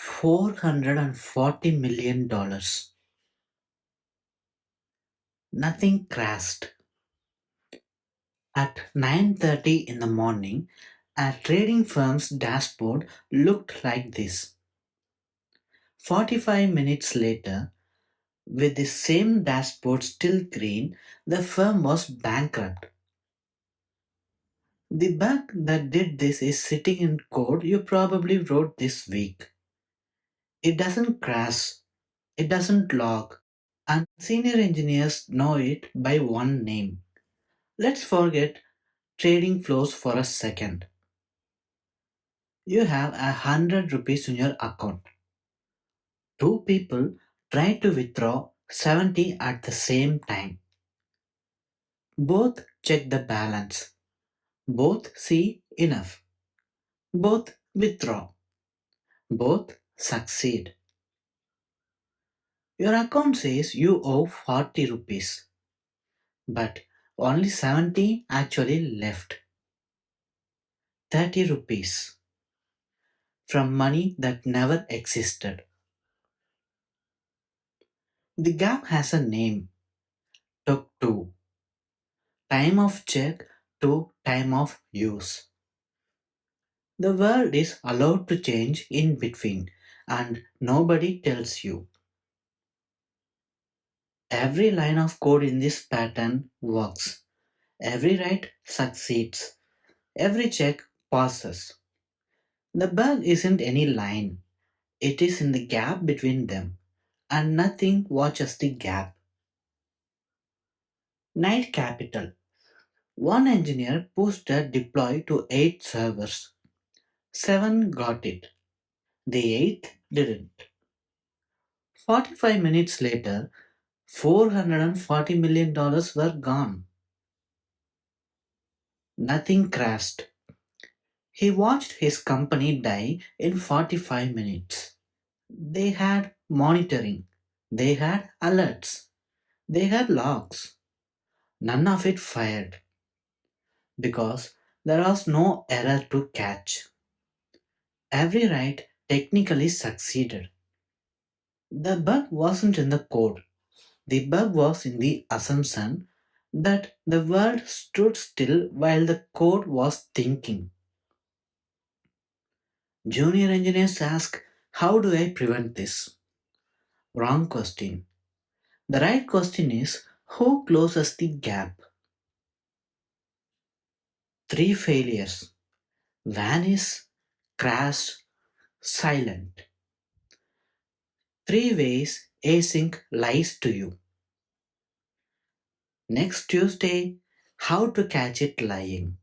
$440 million. Nothing crashed. At 9:30 in the morning, a trading firm's dashboard looked like this. 45 minutes later, with the same dashboard still green, the firm was bankrupt. The bug that did this is sitting in code you probably wrote this week. It doesn't crash, it doesn't log, and senior engineers know it by one name. Let's forget trading flows for a second. You have 100 rupees in your account. Two people try to withdraw 70 at the same time. Both check the balance. Both see enough. Both withdraw. Both succeed. Your account says you owe 40 rupees, but only 70 actually left. 30 rupees from money that never existed. The gap has a name, TOCTOU, time of check to time of use. The world is allowed to change in between, and nobody tells you. Every line of code in this pattern works. Every write succeeds. Every check passes. The bug isn't any line, it is in the gap between them, and nothing watches the gap. Night Capital. One engineer pushed a deploy to 8 servers. 7 got it. The 8th didn't. 45 minutes later, $440 million were gone. Nothing crashed. He watched his company die in 45 minutes. They had monitoring. They had alerts. They had logs. None of it fired because there was no error to catch. Every write technically succeeded. The bug wasn't in the code. The bug was in the assumption that the world stood still while the code was thinking. Junior engineers ask, how do I prevent this? Wrong question. The right question is, who closes the gap? Three failures. Vanish, crash, silent. Three ways async lies to you. Next Tuesday, how to catch it lying.